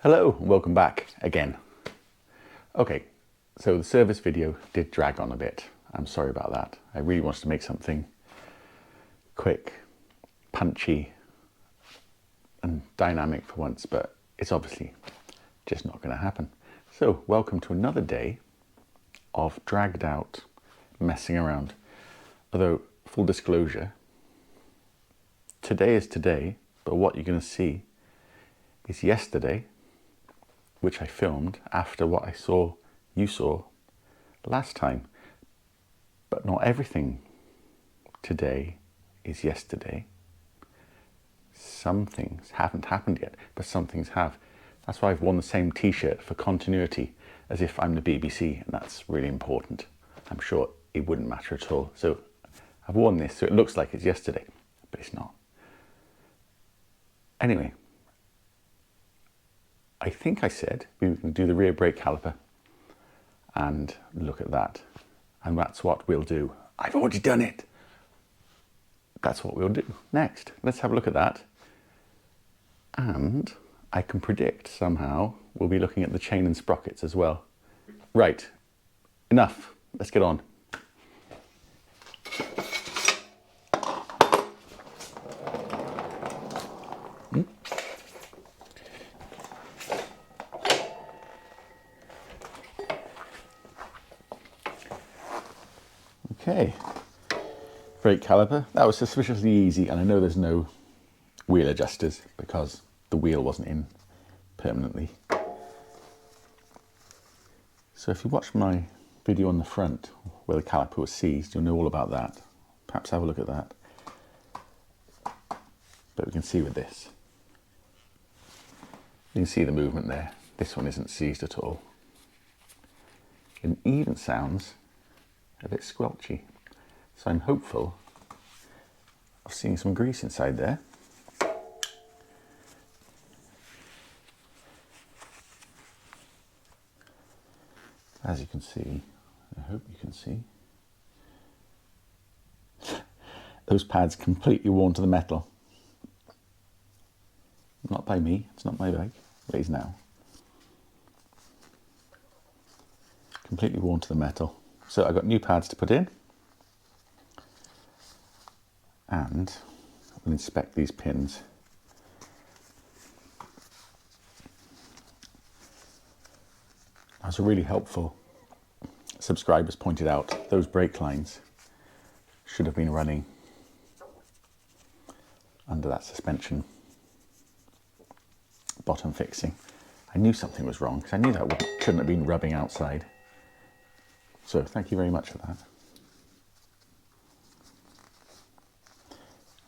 Hello, and welcome back again. Okay, so the service video did drag on a bit. I'm sorry about that. I really wanted to make something quick, punchy, and dynamic for once, but it's obviously just not going to happen. So, welcome to another day of dragged out messing around. Although, full disclosure, today is today, but what you're going to see is yesterday, which I filmed after what you saw last time. But not everything today is yesterday. Some things haven't happened yet, but some things have. That's why I've worn the same t-shirt for continuity, as if I'm the BBC, and that's really important. I'm sure it wouldn't matter at all. So I've worn this so it looks like it's yesterday, but it's not. Anyway, I think I said we were going to do the rear brake caliper and look at that. And that's what we'll do. I've already done it. That's what we'll do next. Let's have a look at that. And I can predict somehow we'll be looking at the chain and sprockets as well. Right, enough. Let's get on. Okay, brake caliper. That was suspiciously easy, and I know there's no wheel adjusters because the wheel wasn't in permanently. So if you watch my video on the front where the caliper was seized, you'll know all about that. Perhaps have a look at that. But we can see with this. You can see the movement there. This one isn't seized at all. It even sounds a bit squelchy. So I'm hopeful of seeing some grease inside there. As you can see, I hope you can see, those pads completely worn to the metal. Not by me, it's not my bike, it is now. Completely worn to the metal. So I've got new pads to put in, and we'll inspect these pins. As a really helpful subscribers pointed out, those brake lines should have been running under that suspension bottom fixing. I knew something was wrong because I knew that shouldn't have been rubbing outside. So thank you very much for that.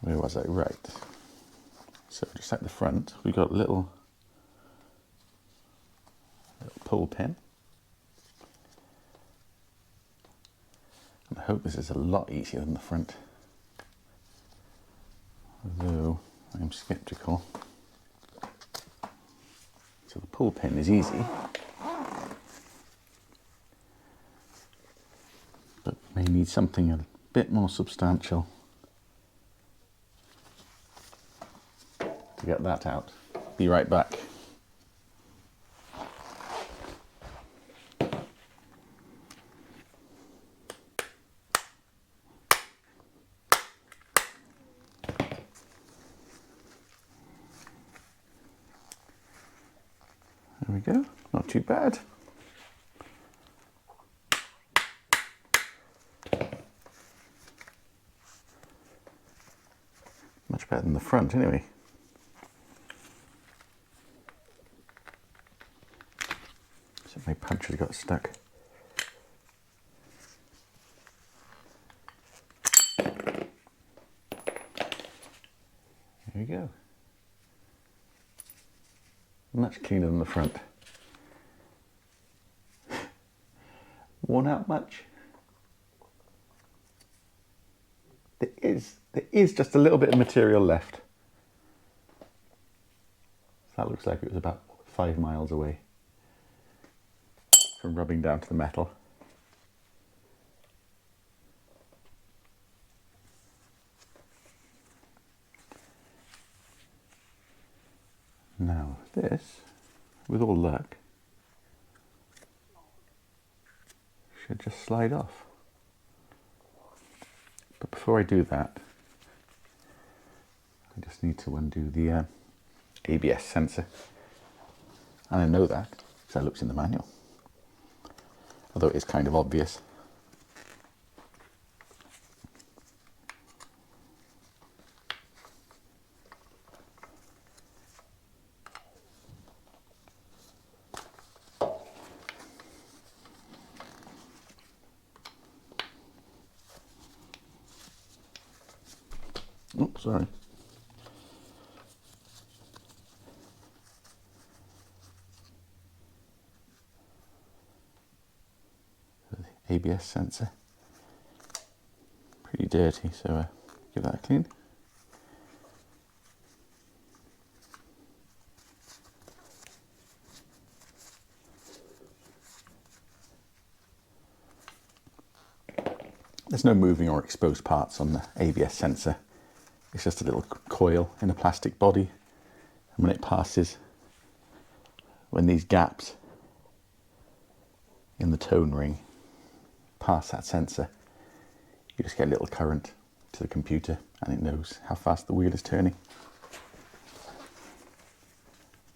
Where was I? Right. So just at the front, we've got a little pull pin. And I hope this is a lot easier than the front. Although I'm skeptical. So the pull pin is easy. But may need something a bit more substantial to get that out. Be right back. There we go, not too bad. Much better than the front anyway. So my puncher got stuck. There we go. Much cleaner than the front. Worn out much? There is just a little bit of material left. That looks like it was about 5 miles away from rubbing down to the metal. Now this with all luck, should just slide off. But before I do that, I just need to undo the ABS sensor. And I know that because I looked in the manual. Although it is kind of obvious. Oh, sorry. The ABS sensor. Pretty dirty, so give that a clean. There's no moving or exposed parts on the ABS sensor. It's just a little coil in a plastic body. And when it passes, when these gaps in the tone ring pass that sensor, you just get a little current to the computer and it knows how fast the wheel is turning.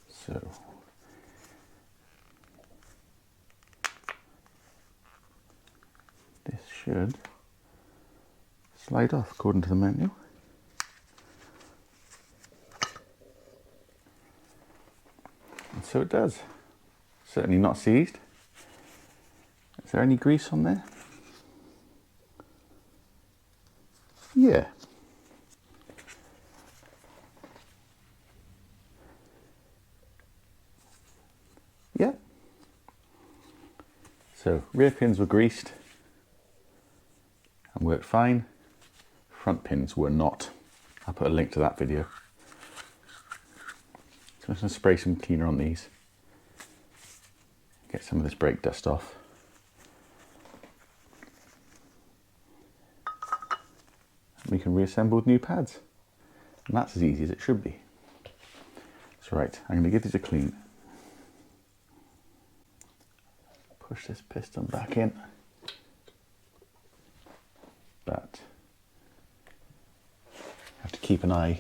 So this should slide off according to the manual. And so it does. Certainly not seized. Is there any grease on there? Yeah. Yeah. So rear pins were greased and worked fine. Front pins were not. I'll put a link to that video. So I'm just going to spray some cleaner on these. Get some of this brake dust off. And we can reassemble with new pads. And that's as easy as it should be. So right, I'm going to give these a clean. Push this piston back in. But I have to keep an eye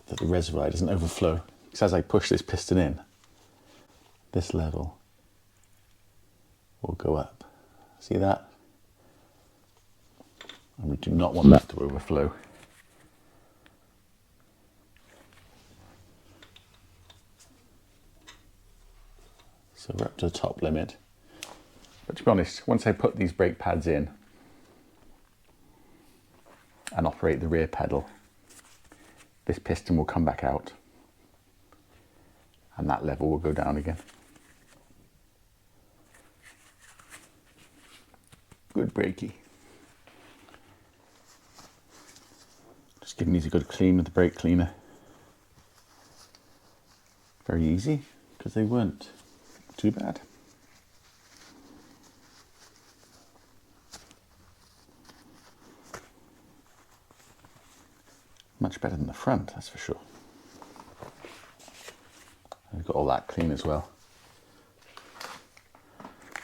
that the reservoir doesn't overflow. Because as I push this piston in, this level will go up. See that? And we do not want that to overflow. So we're up to the top limit. But to be honest, once I put these brake pads in and operate the rear pedal, this piston will come back out and that level will go down again. Good brakey. Just giving these a good clean with the brake cleaner. Very easy because they weren't too bad. Much better than the front, that's for sure. I've got all that clean as well.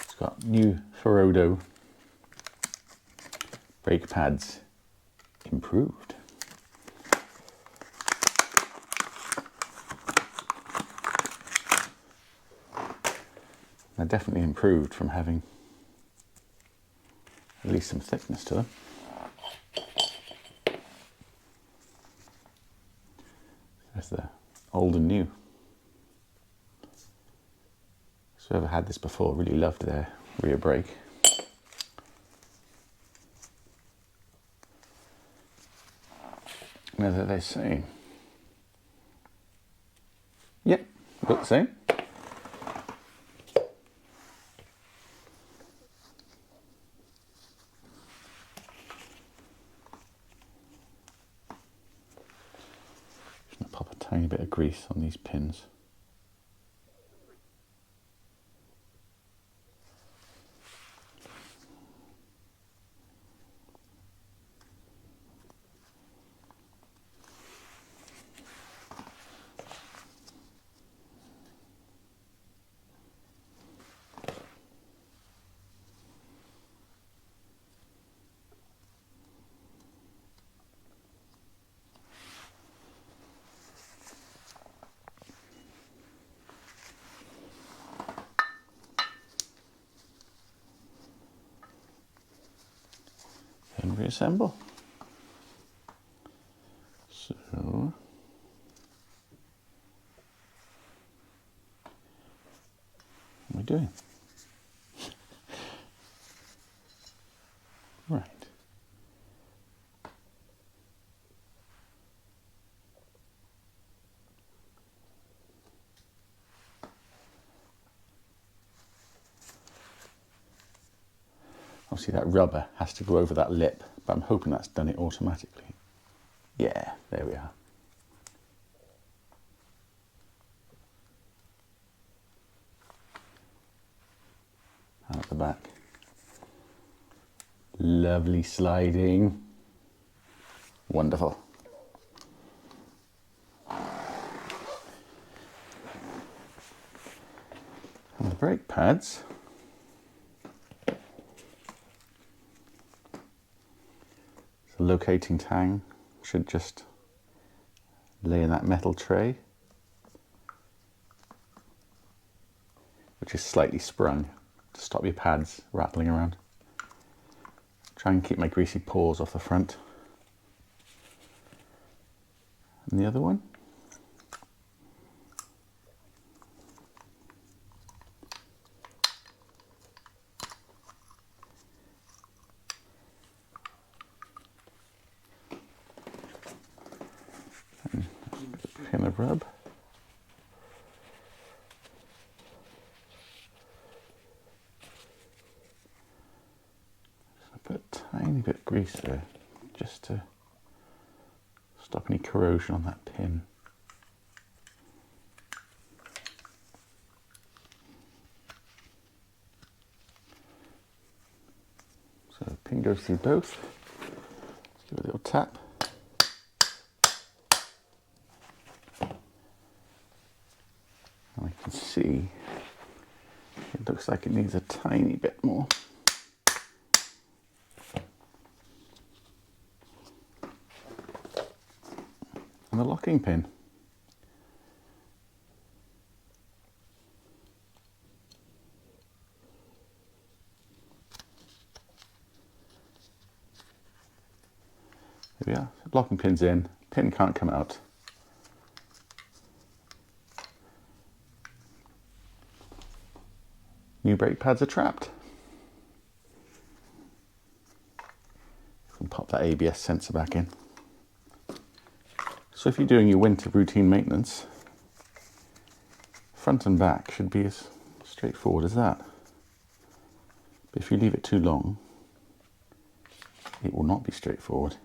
It's got new Ferodo brake pads, improved. They're definitely improved from having at least some thickness to them. There's the old and new. So whoever had this before really loved their rear brake. Whether they're saying, yep, look the same. Just going to pop a tiny bit of grease on these pins. and reassemble. So, what am I doing? Right. Obviously that rubber has to go over that lip, but I'm hoping that's done it automatically. Yeah, there we are. And at the back. Lovely sliding. Wonderful. And the brake pads. The locating tang should just lay in that metal tray, which is slightly sprung to stop your pads rattling around. Try and keep my greasy paws off the front. And the other one. And a pin of rub. Put a tiny bit of grease there, just to stop any corrosion on that pin. So the pin goes through both. Let's give it a little tap. And I can see it looks like it needs a tiny bit more. And the locking pin. There we are. Locking pin's in. Pin can't come out. New brake pads are trapped. You can pop that ABS sensor back in. So if you're doing your winter routine maintenance, front and back should be as straightforward as that. But if you leave it too long, it will not be straightforward.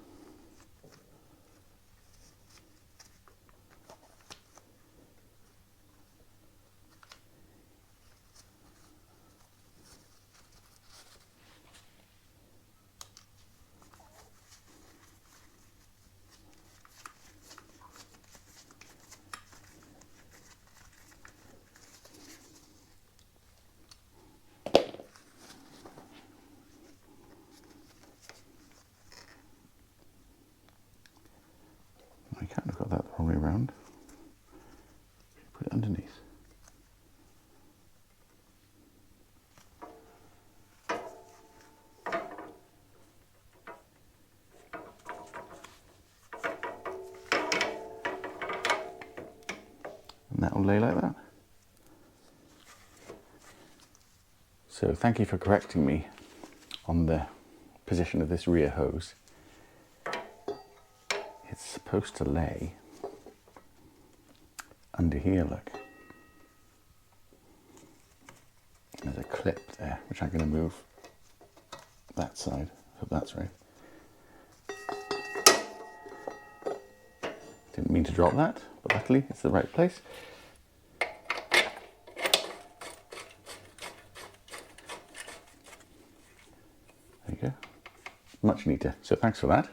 I kind of got that the wrong way around. Put it underneath. And that will lay like that. So thank you for correcting me on the position of this rear hose. It's supposed to lay under here, look. There's a clip there, which I'm going to move that side. Hope that's right. Didn't mean to drop that, but luckily it's the right place. There you go. Much neater. So thanks for that.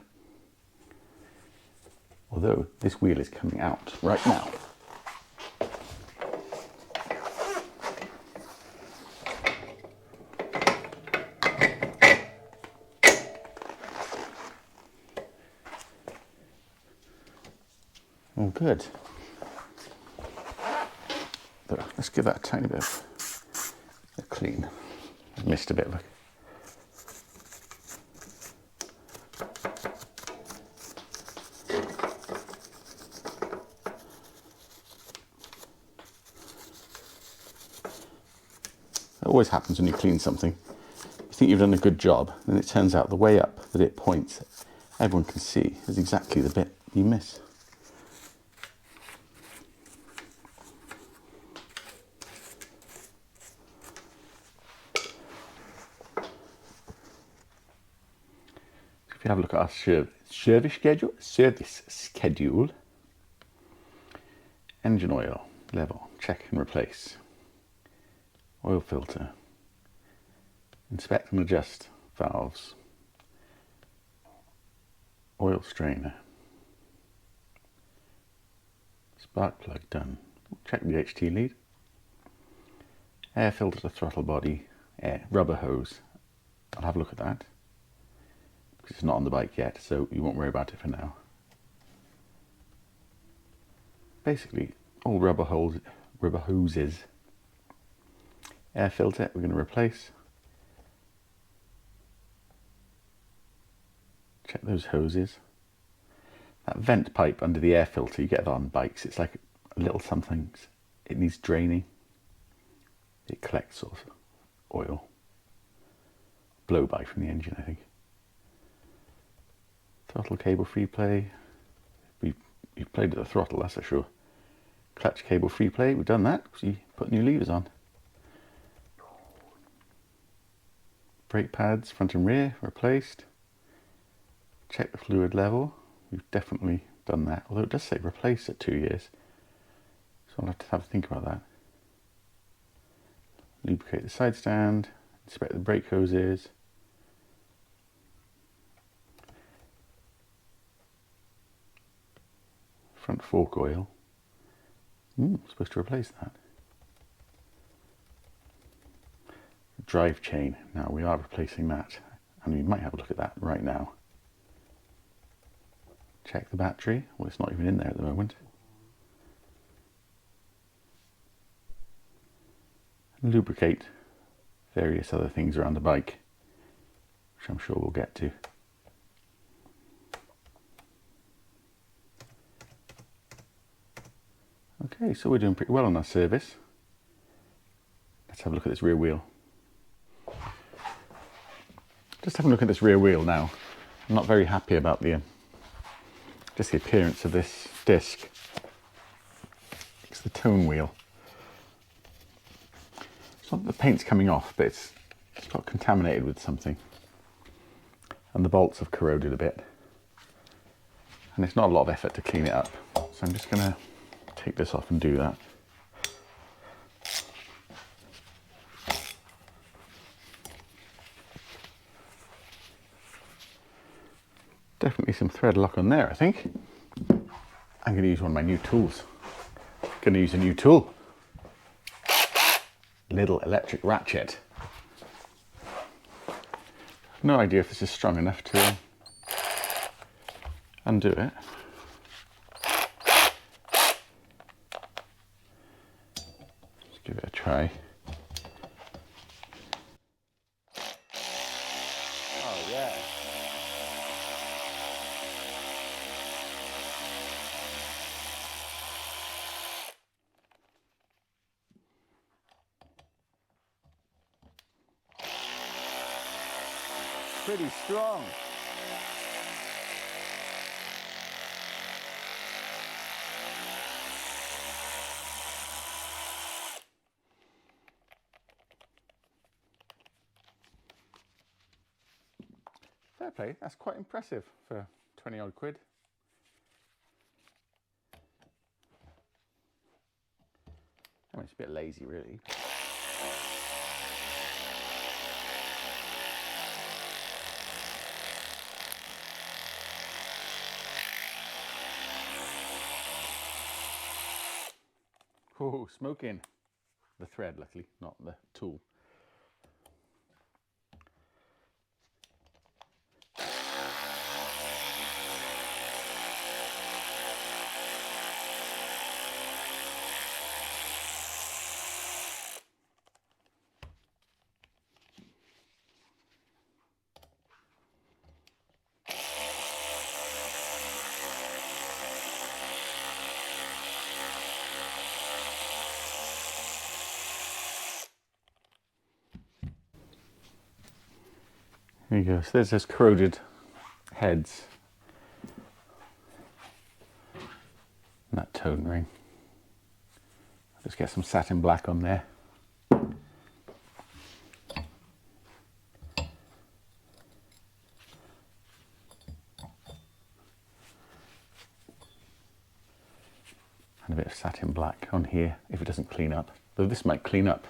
Although this wheel is coming out right now. Oh, good. Let's give that a tiny bit of a clean. I missed a bit, look. always happens when you clean something. You think you've done a good job, and it turns out the way up that it points, everyone can see, is exactly the bit you miss. If you have a look at our service schedule, engine oil, level, check and replace, oil filter, inspect and adjust valves, oil strainer, spark plug done, check the HT lead, air filter to throttle body, rubber hose. I'll have a look at that because it's not on the bike yet, so you won't worry about it for now. Basically, all rubber hoses. Air filter we're going to replace. Check those hoses. That vent pipe under the air filter, you get that on bikes. It's like a little something. It needs draining. It collects sort of oil. Blow by from the engine, I think. Throttle cable free play. You've played with the throttle, that's for sure. Clutch cable free play, we've done that because you put new levers on. Brake pads, front and rear, replaced. Check the fluid level. We've definitely done that, although it does say replace at 2 years. So I'll have to have a think about that. Lubricate the side stand, inspect the brake hoses. Front fork oil. Supposed to replace that. Drive chain. Now we are replacing that, and we might have a look at that right now. Check the battery. Well, it's not even in there at the moment. And lubricate various other things around the bike, which I'm sure we'll get to. Okay, so we're doing pretty well on our service. Let's have a look at this rear wheel. Just having a look at this rear wheel now. I'm not very happy about just the appearance of this disc. It's the tone wheel. It's not that the paint's coming off, but it's got contaminated with something. And the bolts have corroded a bit. And it's not a lot of effort to clean it up. So I'm just going to take this off and do that. Definitely some thread lock on there, I think. I'm going to use one of my new tools. Going to use a new tool. Little electric ratchet. No idea if this is strong enough to undo it. Let's give it a try. Oh yeah. Pretty strong. Fair play, that's quite impressive for 20 odd quid. I mean, it's a bit lazy really. Oh, smoking. The thread, luckily, not the tool. There you go. So there's those corroded heads. And that tone ring. Just get some satin black on there. And a bit of satin black on here if it doesn't clean up. Though this might clean up.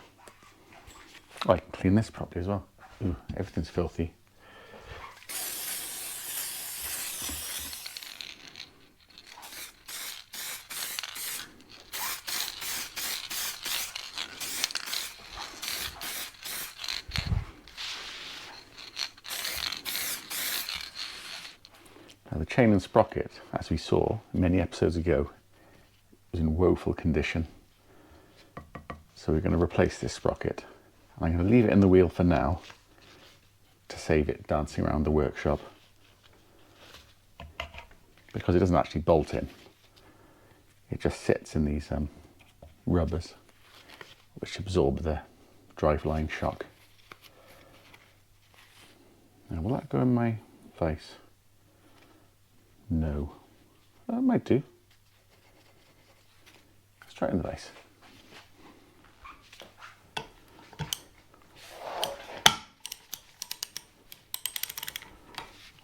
Oh, I can clean this properly as well. Ooh, everything's filthy. Now the chain and sprocket, as we saw many episodes ago, was in woeful condition. So we're going to replace this sprocket. I'm going to leave it in the wheel for now to save it dancing around the workshop, because it doesn't actually bolt in. It just sits in these rubbers which absorb the driveline shock. Now will that go in my face? No. It might do. Let's try it in the vise.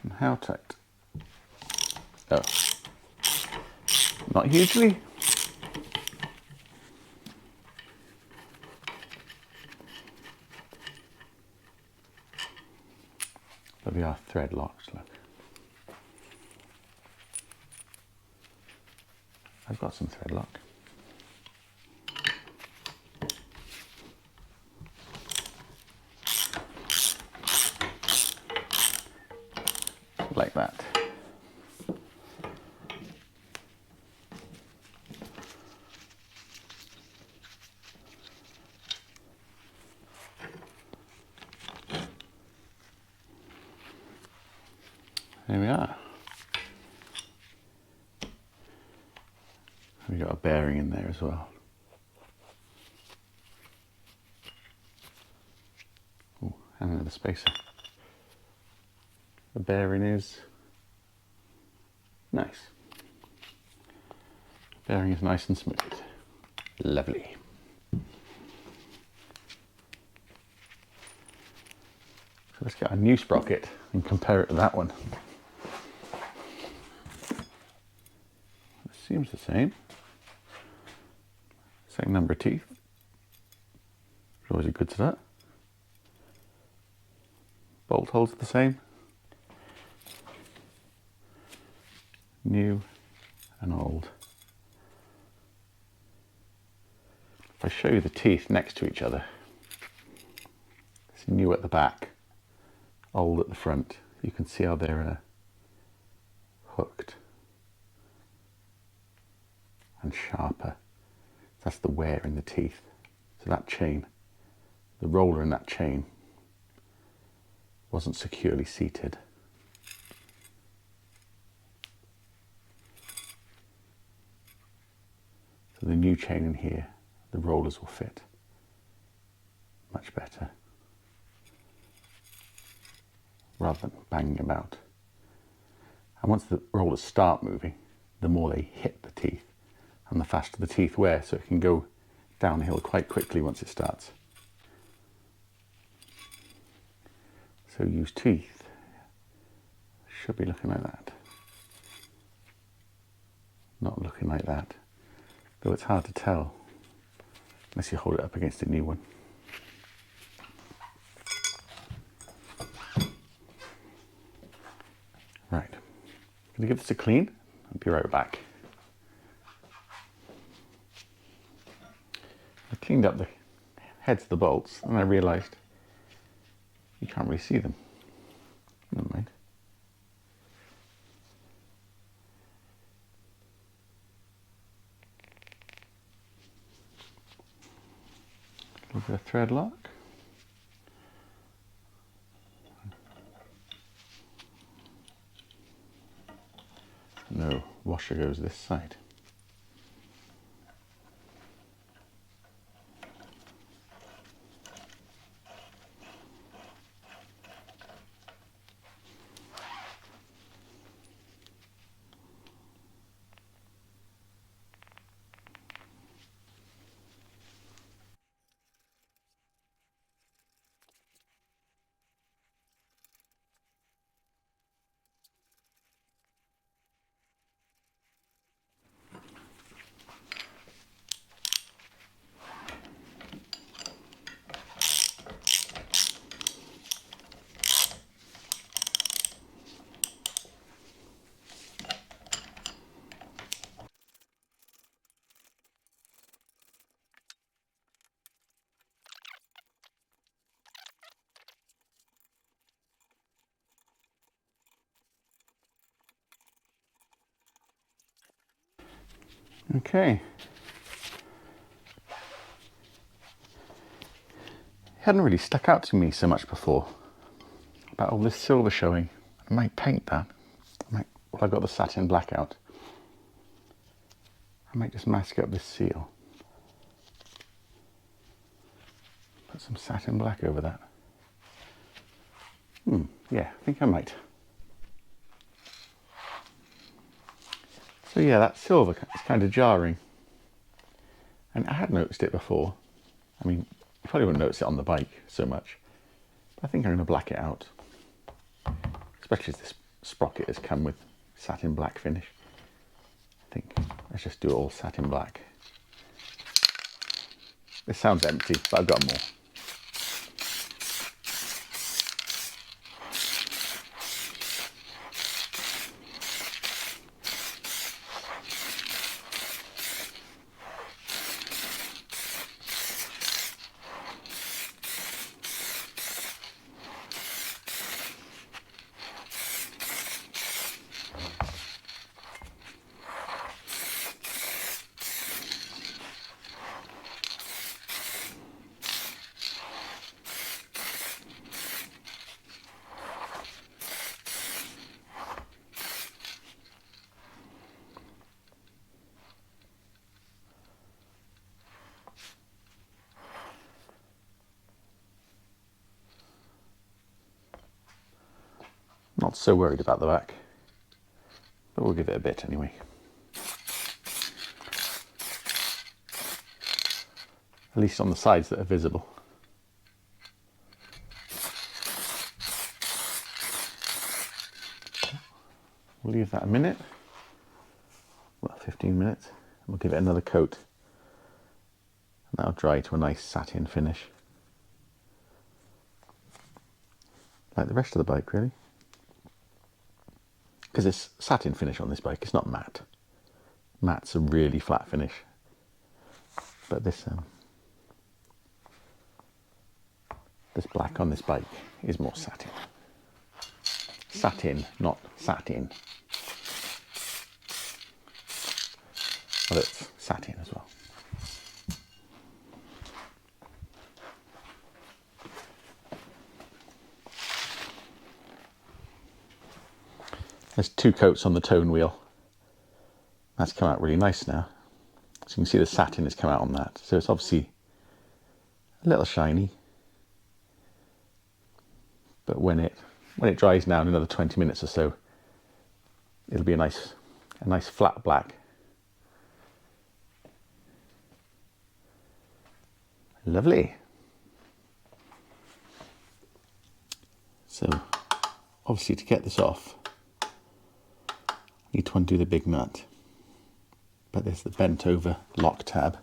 And how tight? Oh, not hugely. There'll be our thread locks, look. I've got some thread lock. Like that. There we are. We've got a bearing in there as well. Oh, and another spacer. The bearing is nice. Bearing is nice and smooth. Lovely. So let's get a new sprocket and compare it to that one. It seems the same. Same number of teeth. Always a good start. Bolt holes are the same. New and old. If I show you the teeth next to each other, it's new at the back, old at the front. You can see how they're hooked and sharper. That's the wear in the teeth. So that chain, the roller in that chain, wasn't securely seated. So the new chain in here, the rollers will fit much better, rather than banging about. And once the rollers start moving, the more they hit the teeth and the faster the teeth wear, so it can go downhill quite quickly once it starts. So used teeth should be looking like that. Not looking like that. Though it's hard to tell unless you hold it up against a new one. Right, I'm going to give this a clean. I'll be right back. I cleaned up the heads of the bolts and I realised you can't really see them. Never mind. A little bit of thread lock. No, washer goes this side. Okay. It hadn't really stuck out to me so much before about all this silver showing. I might paint that. Well, I got the satin black out. I might just mask up this seal. Put some satin black over that. Yeah, I think I might. So yeah, that silver is kind of jarring. And I had noticed it before. I mean, you probably wouldn't notice it on the bike so much. But I think I'm going to black it out. Especially as this sprocket has come with satin black finish. I think let's just do it all satin black. This sounds empty, but I've got more. Not so worried about the back, but we'll give it a bit anyway. At least on the sides that are visible. We'll leave that a minute, well 15 minutes, and we'll give it another coat. And that'll dry to a nice satin finish. Like the rest of the bike really. Because it's satin finish on this bike, it's not matte. Matte's a really flat finish. But this black on this bike is more satin. Satin, not satin. But it's satin as well. There's 2 coats on the tone wheel. That's come out really nice now. So you can see the satin has come out on that. So it's obviously a little shiny. But when it dries now in another 20 minutes or so, it'll be a nice flat black. Lovely. So obviously to get this off, need to undo the big nut, but there's the bent over lock tab.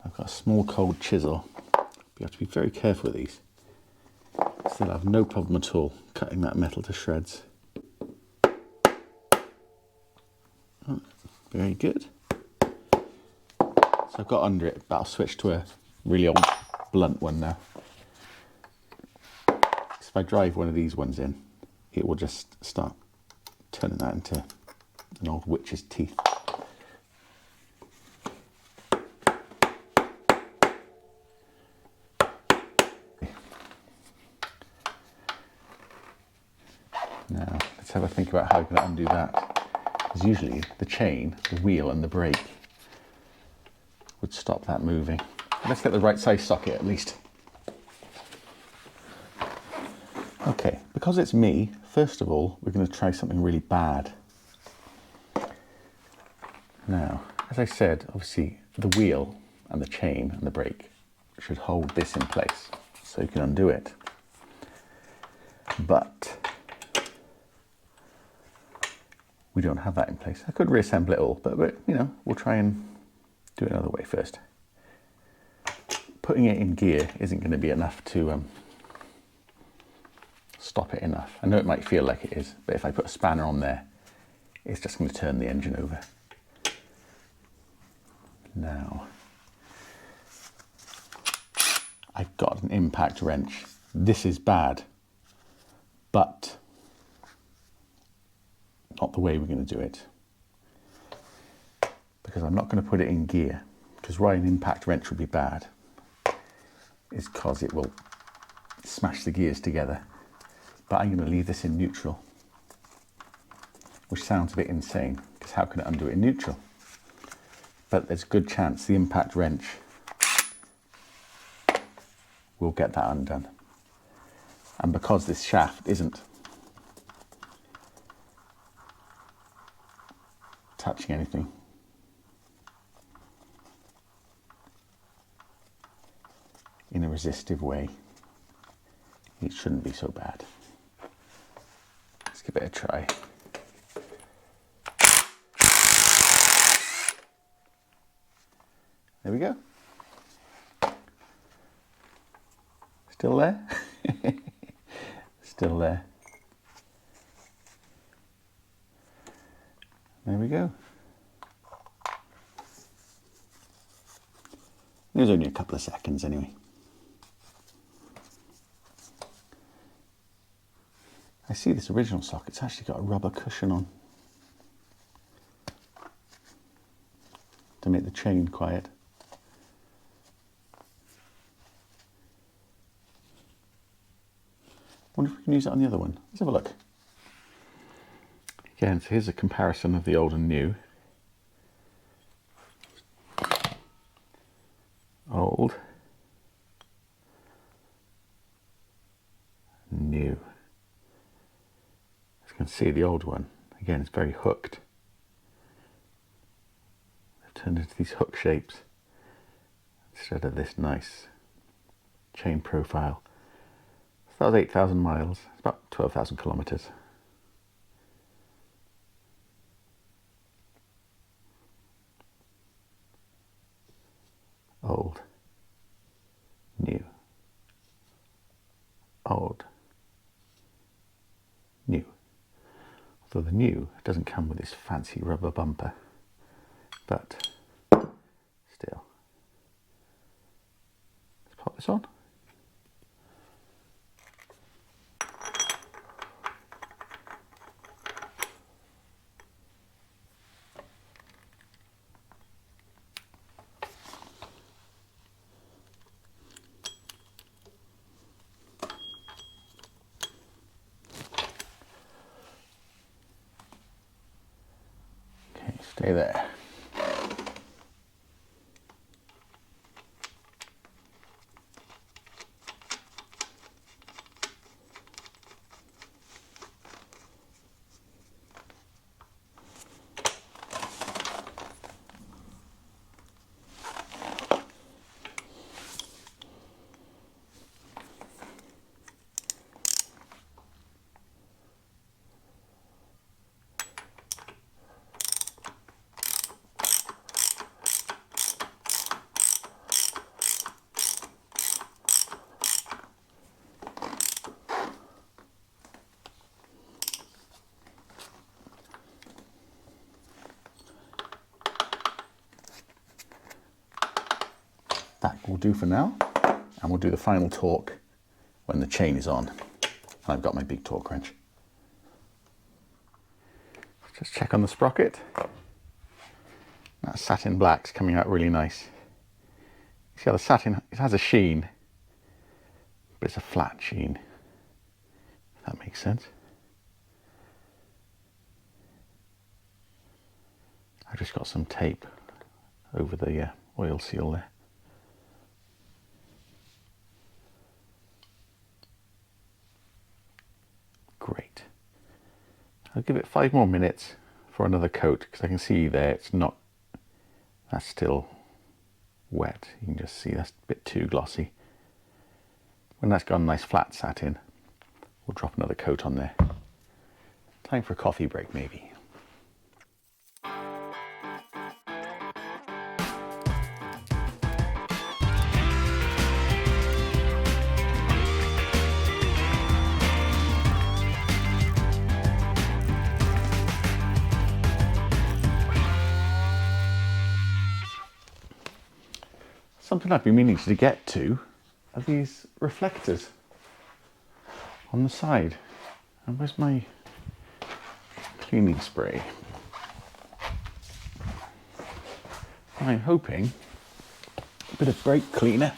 I've got a small cold chisel. You have to be very careful with these. Still have no problem at all cutting that metal to shreds. Oh, very good. So I've got under it, but I'll switch to a really old blunt one now. So if I drive one of these ones in, it will just start turning that into an old witch's teeth. Now, let's have a think about how we're going to undo that. Because usually the chain, the wheel and the brake would stop that moving. Let's get the right size socket at least. Okay, because it's me, first of all, we're going to try something really bad. Now, as I said, obviously the wheel and the chain and the brake should hold this in place so you can undo it. But we don't have that in place. I could reassemble it all, but you know, we'll try and do it another way first. Putting it in gear isn't going to be enough to stop it enough. I know it might feel like it is, but if I put a spanner on there, it's just going to turn the engine over. Now, I've got an impact wrench. This is bad, but not the way we're going to do it. because I'm not going to put it in gear, because why an impact wrench would be bad is because it will smash the gears together. But I'm going to leave this in neutral, which sounds a bit insane, because how can it undo it in neutral? But there's a good chance the impact wrench will get that undone. And because this shaft isn't touching anything, in a resistive way, it shouldn't be so bad. Let's give it a try. There we go. Still there? Still there. There we go. It was only a couple of seconds anyway. I see this original socket's actually got a rubber cushion on to make the chain quiet. I wonder if we can use it on the other one. Let's have a look. Again, so here's a comparison of the old and new. Old. New. As you can see, the old one, again, it's very hooked. They've turned into these hook shapes instead of this nice chain profile. So that was 8,000 miles. It's about 12,000 kilometers. Old, new, old, new. Although the new doesn't come with this fancy rubber bumper, but still. Let's pop this on. Stay there. That will do for now, and we'll do the final torque when the chain is on. I've got my big torque wrench. Just check on the sprocket. That satin black's coming out really nice. See how the satin, it has a sheen, but it's a flat sheen, if that makes sense. I've just got some tape over the oil seal there. Great. I'll give it 5 more minutes for another coat, because I can see there it's not, that's still wet. You can just see that's a bit too glossy. When that's got a nice flat satin, we'll drop another coat on there. Time for a coffee break maybe. Something I've been meaning to get to are these reflectors on the side. And where's my cleaning spray? I'm hoping a bit of brake cleaner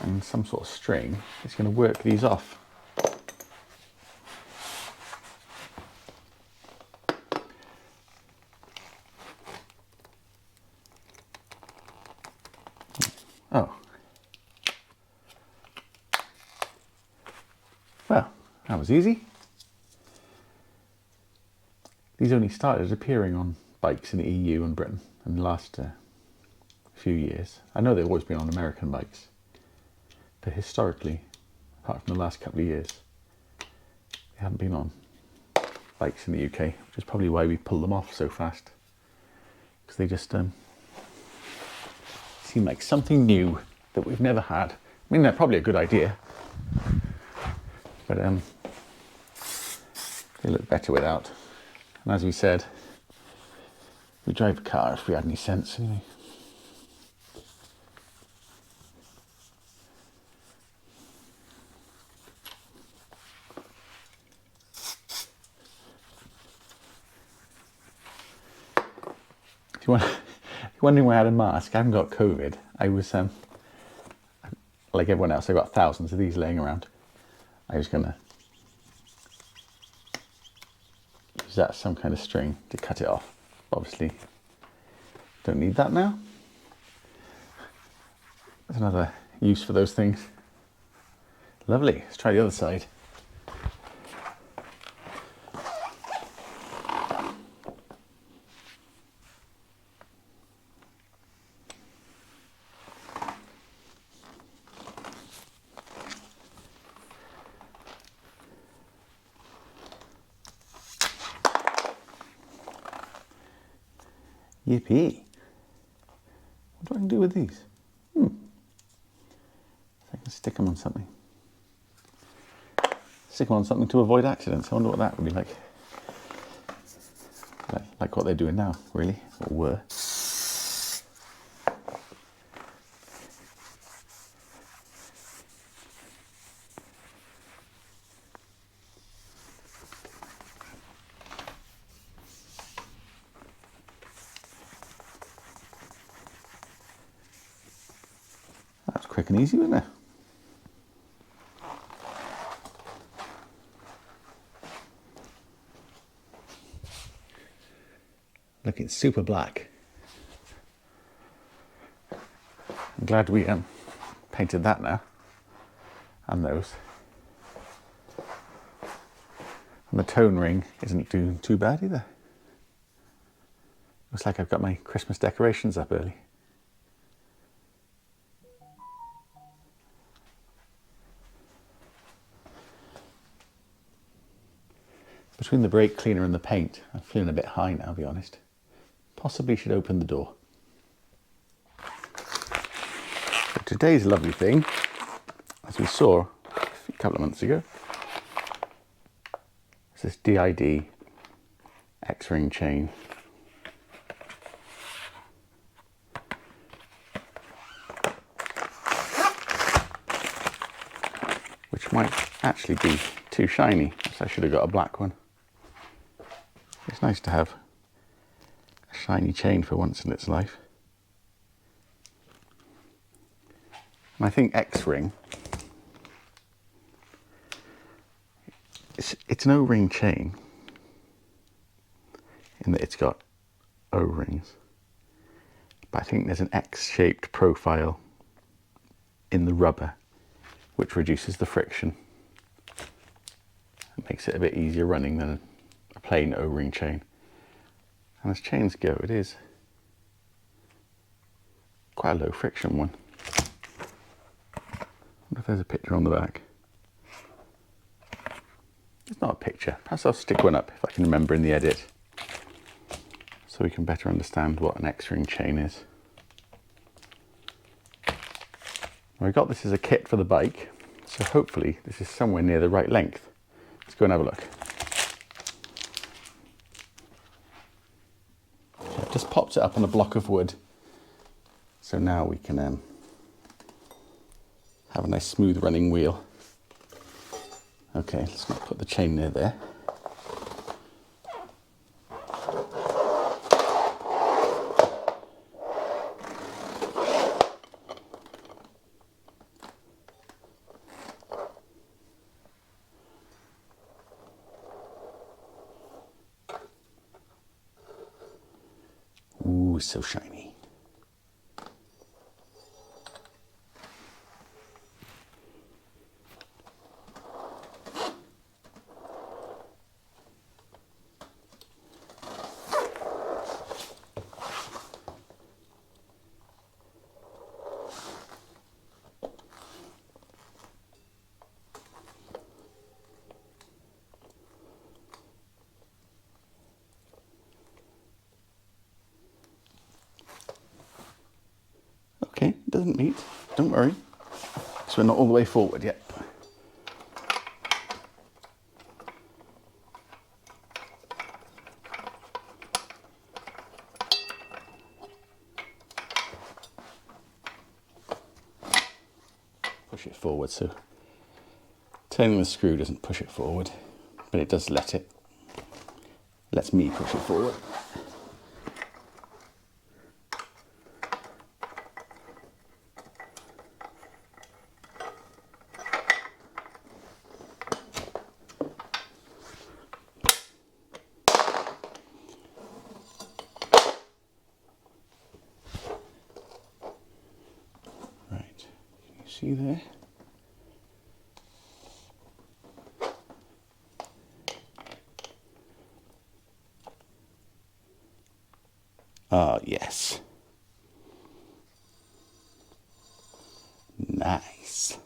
and some sort of string is going to work these off. Oh. Well, that was easy. These only started appearing on bikes in the EU and Britain in the last few years. I know they've always been on American bikes, but historically, apart from the last couple of years, they haven't been on bikes in the UK, which is probably why we pull them off so fast, because they just seem like something new that we've never had. I mean, they're probably a good idea, but they look better without. And as we said, we drive a car if we had any sense anyway. If you're wondering why I had a mask, I haven't got COVID. I was, like everyone else, I got thousands of these laying around. I was going to use that as some kind of string to cut it off. Obviously, don't need that now. There's another use for those things. Lovely. Let's try the other side. Yippee. What do I can do with these? I can stick them on something. Stick them on something to avoid accidents. I wonder what that would be like. Like what they're doing now, really, or were. That's quick and easy, wasn't it? Look, it's super black. I'm glad we painted that now, and those. And the tone ring isn't doing too bad either. Looks like I've got my Christmas decorations up early. Between the brake cleaner and the paint, I'm feeling a bit high now, to be honest. Possibly should open the door. But today's lovely thing, as we saw a couple of months ago, is this DID X-ring chain. Which might actually be too shiny, so I should have got a black one. It's nice to have a shiny chain for once in its life. And I think X-ring, it's an O-ring chain in that it's got O-rings, but I think there's an X-shaped profile in the rubber which reduces the friction. It makes it a bit easier running than a plain O-ring chain. And as chains go, it is quite a low friction one. I wonder if there's a picture on the back. It's not a picture. Perhaps I'll stick one up if I can remember in the edit, so we can better understand what an X-ring chain is. We got this as a kit for the bike, so hopefully this is somewhere near the right length. Let's go and have a look. So I've just popped it up on a block of wood, so now we can have a nice smooth running wheel. Okay, let's not put the chain near there. Always so shiny. Okay, it doesn't meet, don't worry, because we're not all the way forward yet. Push it forward, so turning the screw doesn't push it forward, but it does lets me push it forward. See there? Ah, yes. Nice.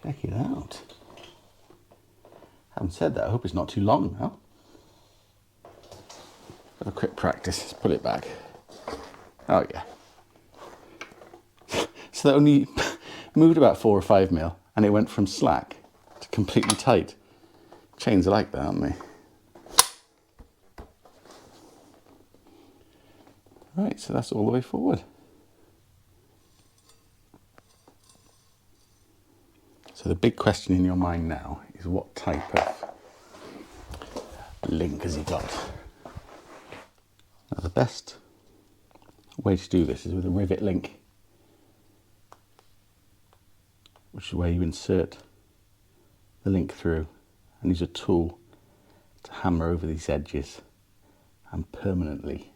Check it out. Having said that, I hope it's not too long now. Have a quick practice. Let's pull it back. Oh yeah. So that only moved about 4 or 5 mil, and it went from slack to completely tight. Chains are like that, aren't they? Right, so that's all the way forward. So the big question in your mind now is, what type of link has he got? Now the best way to do this is with a rivet link, which is where you insert the link through and use a tool to hammer over these edges and permanently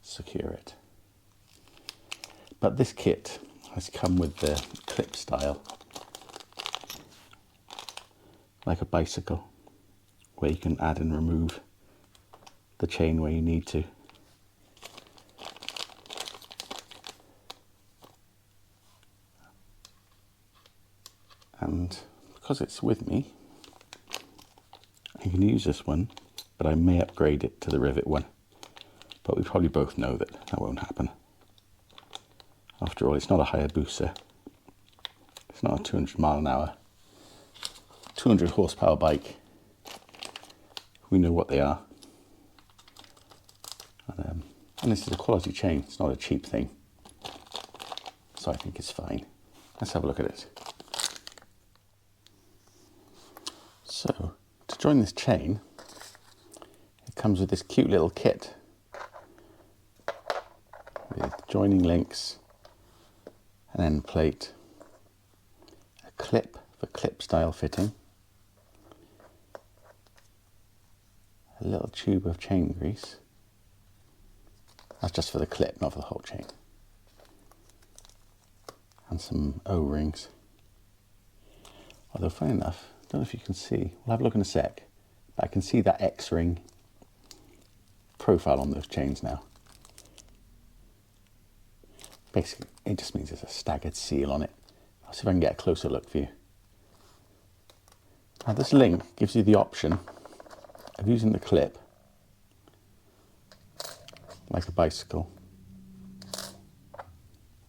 secure it. But this kit has come with the clip style, like a bicycle, where you can add and remove the chain where you need to. And because it's with me, I can use this one, but I may upgrade it to the rivet one. But we probably both know that that won't happen. After all, it's not a Hayabusa. It's not a 200 mile an hour, 200 horsepower bike. We know what they are. And this is a quality chain. It's not a cheap thing. So I think it's fine. Let's have a look at it. So, to join this chain, it comes with this cute little kit with joining links, an end plate, a clip for clip style fitting, a little tube of chain grease. That's just for the clip, not for the whole chain. And some O-rings. Although, funny enough, I don't know if you can see, we'll have a look in a sec, but I can see that X-ring profile on those chains now. Basically, it just means there's a staggered seal on it. I'll see if I can get a closer look for you. Now this link gives you the option of using the clip like a bicycle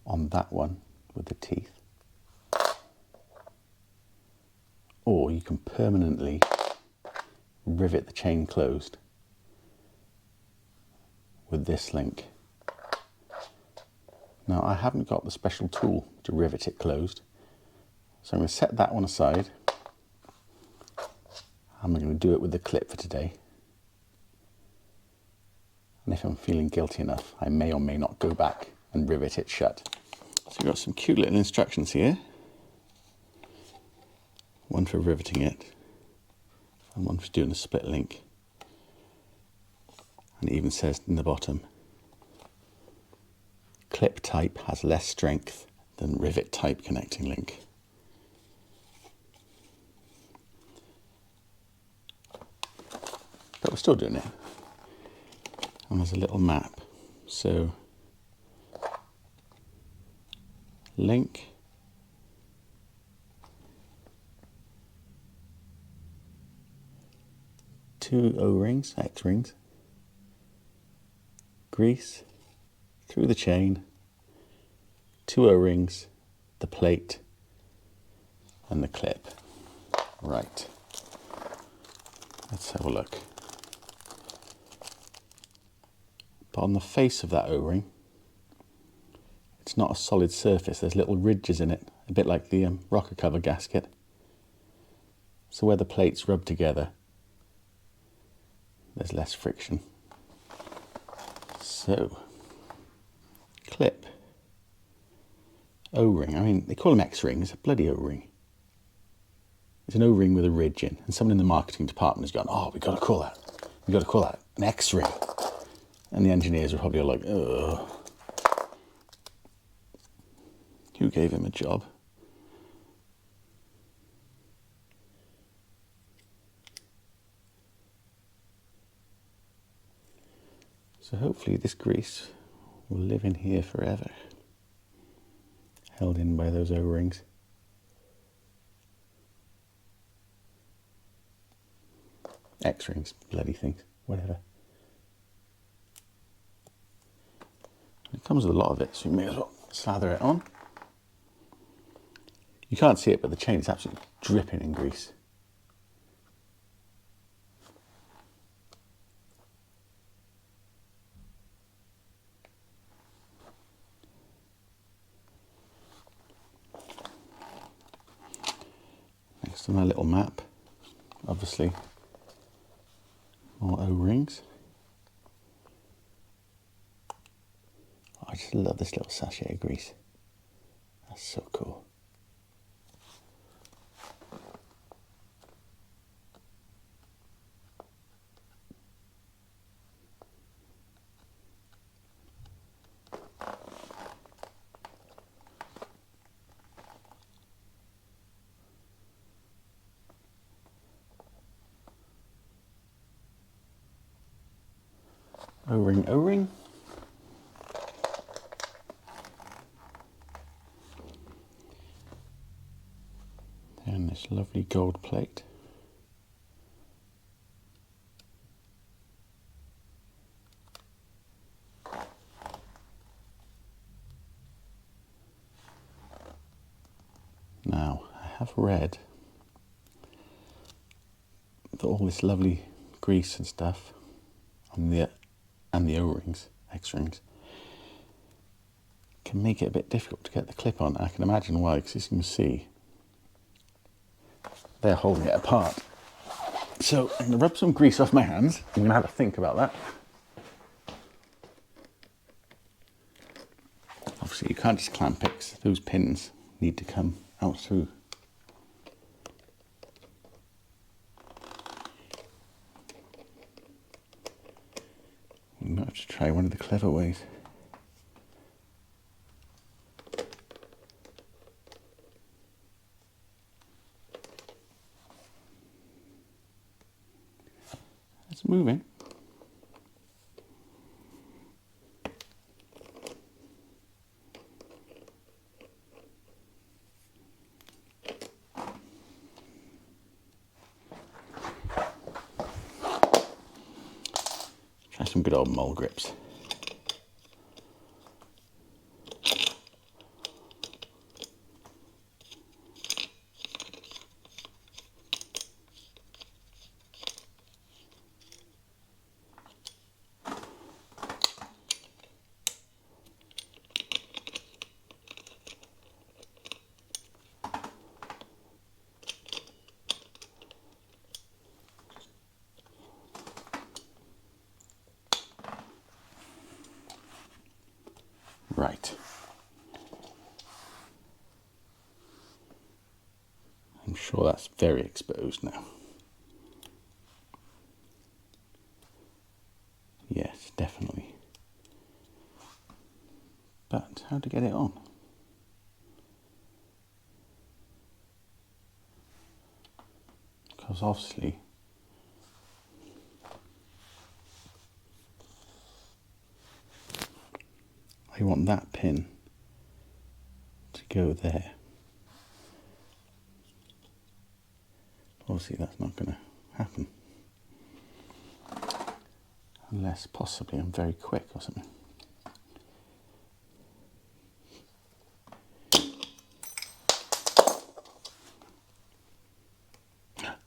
on that one with the teeth, or you can permanently rivet the chain closed with this link. Now I haven't got the special tool to rivet it closed, so I'm going to set that one aside. I'm going to do it with the clip for today. And if I'm feeling guilty enough, I may or may not go back and rivet it shut. So we've got some cute little instructions here. one for riveting it, and one for doing a split link. And it even says in the bottom, clip type has less strength than rivet type connecting link. But we're still doing it. And there's a little map. So, link, two O-rings, X-rings, grease, through the chain, two O-rings, the plate, and the clip. Right, let's have a look. But on the face of that O-ring, it's not a solid surface. There's little ridges in it, a bit like the rocker cover gasket. So where the plates rub together, there's less friction. So, clip, O-ring. I mean, they call them X-ring. It's a bloody O-ring. It's an O-ring with a ridge in. And someone in the marketing department has gone, oh, we've got to call that an X-ring. And the engineers are probably all like, ugh. Who gave him a job? So hopefully this grease will live in here forever. Held in by those O-rings. X-rings, bloody things, whatever. It comes with a lot of it, so you may as well slather it on. You can't see it, but the chain is absolutely dripping in grease. Next to my little map, obviously, more O-rings. I just love this little sachet of grease. That's so cool. O-ring, O-ring. And this lovely gold plate. Now, I have read that all this lovely grease and stuff on the O-rings, X-rings, can make it a bit difficult to get the clip on. I can imagine why, because as you can see, they're holding it apart. So I'm going to rub some grease off my hands. I'm going to have a think about that. Obviously you can't just clamp it, 'cause those pins need to come out through. We might have to try one of the clever ways. It's moving. Try some good old mole grips. Right. I'm sure that's very exposed now. Yes, definitely. But how to get it on? Because obviously I want that pin to go there. Obviously that's not going to happen. Unless possibly I'm very quick or something.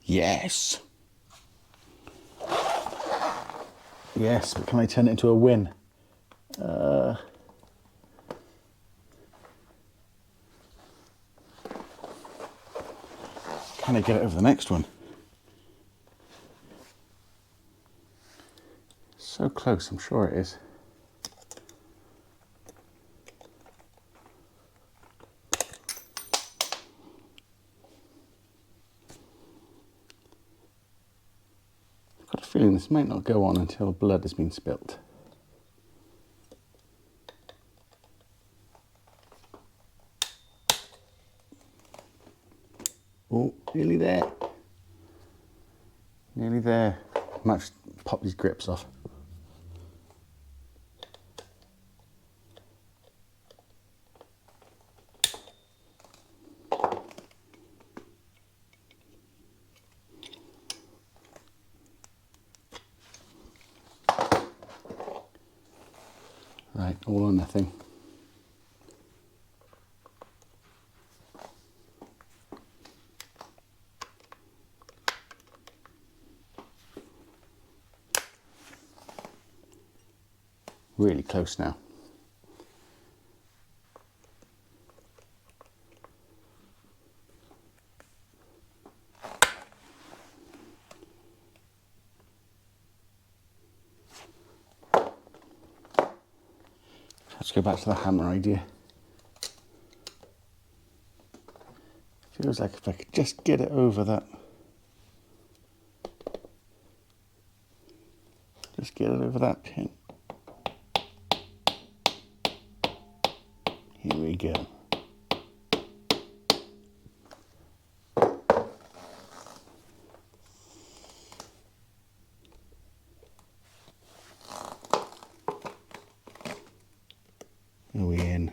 Yes! Yes, but can I turn it into a win? Can I get it over the next one? So close, I'm sure it is. I've got a feeling this might not go on until blood has been spilt. Oh, nearly there. Nearly there. I might just pop these grips off. Right, all or nothing. Really close now. Let's go back to the hammer idea. Feels like if I could just get it over that. Just get it over that pin. Here we go. Are we in?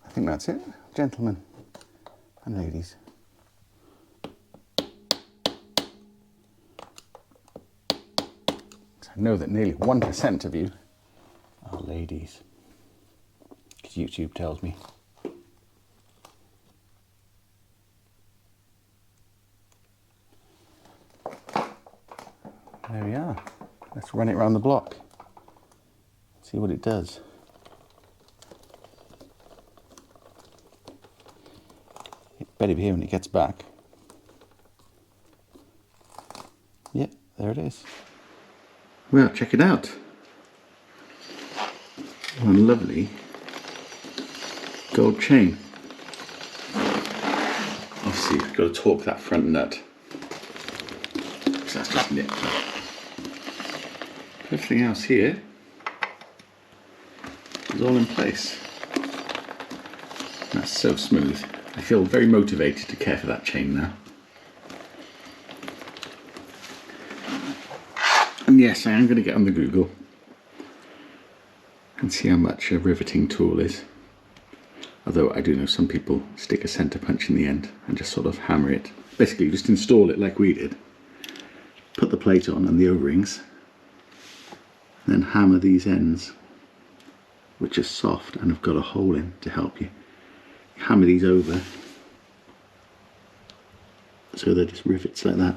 I think that's it, gentlemen and ladies. I know that nearly 1% of you are ladies, because YouTube tells me. There we are. Let's run it around the block. See what it does. It better be here when it gets back. Yep, there it is. Well, check it out. What a lovely gold chain. Obviously, you've got to torque that front nut. So that's just it. Everything else here is all in place. That's so smooth. I feel very motivated to care for that chain now. And yes, I am going to get on the Google and see how much a riveting tool is. Although I do know some people stick a centre punch in the end and just sort of hammer it. Basically just install it like we did. Put the plate on and the O-rings. Then hammer these ends, which are soft and have got a hole in to help you. Hammer these over so they're just rivets like that.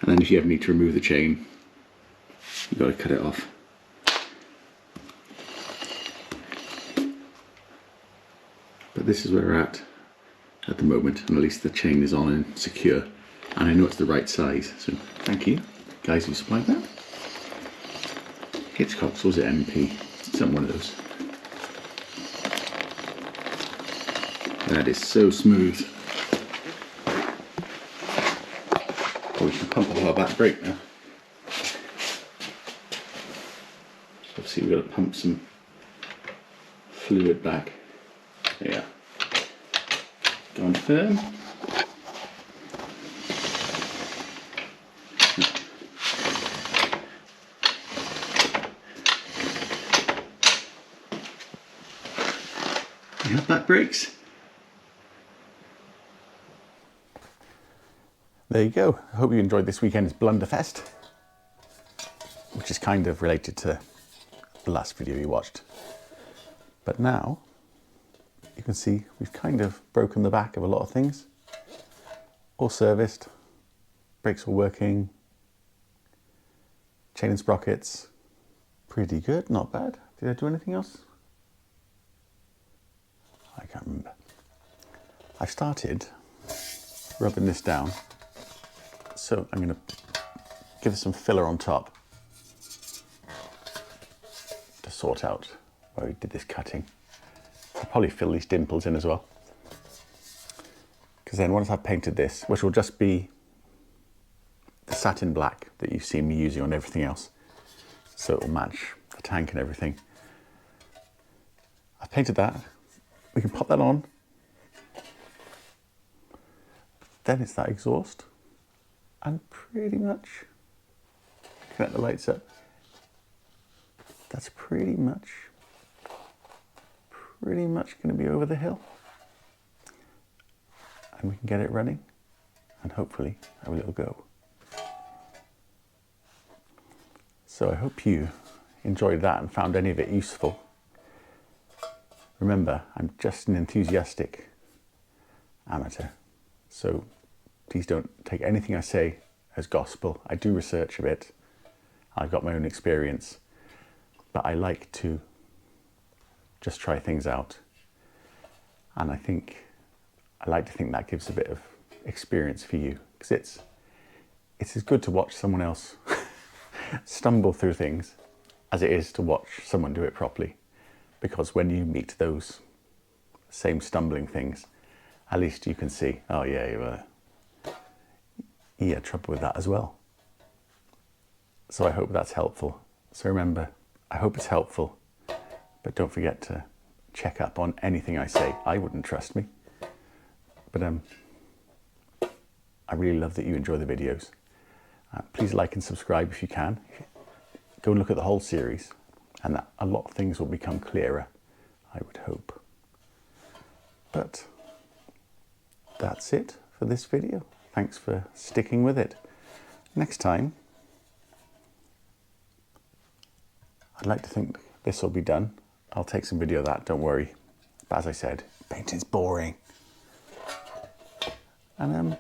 And then if you ever need to remove the chain, you've got to cut it off. But this is where we're at the moment, and at least the chain is on and secure, and I know it's the right size, so thank you. guys who supplied that. Hitchcock's, or was it MP? Some one of those. That is so smooth. Oh, we can pump up our back brake now. Obviously we've got to pump some fluid back. There you are. Gone firm. You have back brakes. There you go. I hope you enjoyed this weekend's Blunderfest, which is kind of related to the last video you watched. But now you can see we've kind of broken the back of a lot of things. All serviced, brakes all working, chain and sprockets, pretty good, not bad. Did I do anything else? I can't remember. I've started rubbing this down, so I'm going to give it some filler on top to sort out where we did this cutting. I'll probably fill these dimples in as well, because then once I've painted this, which will just be the satin black that you've seen me using on everything else, so it will match the tank and everything. I've painted that. We can pop that on. Then it's that exhaust, and pretty much connect the lights up. That's pretty much going to be over the hill, and we can get it running and hopefully have a little go. So I hope you enjoyed that and found any of it useful. Remember, I'm just an enthusiastic amateur, so please don't take anything I say as gospel. I do research a bit, I've got my own experience, but I like to just try things out, and I like to think that gives a bit of experience for you, because it's as good to watch someone else stumble through things as it is to watch someone do it properly. Because when you meet those same stumbling things, at least you can see, oh yeah, you had trouble with that as well. So I hope that's helpful. So remember, I hope it's helpful, but don't forget to check up on anything I say. I wouldn't trust me. But I really love that you enjoy the videos. Please like and subscribe if you can. Go and look at the whole series, and that a lot of things will become clearer, I would hope. But that's it for this video. Thanks for sticking with it. Next time, I'd like to think this will be done. I'll take some video of that, don't worry. But as I said, painting's boring. And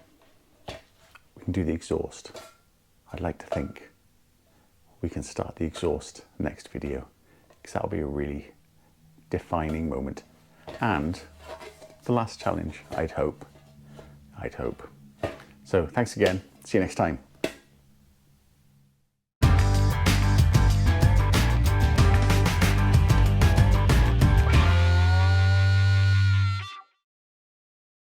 we can do the exhaust. I'd like to think we can start the exhaust next video, because that'll be a really defining moment. And the last challenge, I'd hope. So thanks again. See you next time.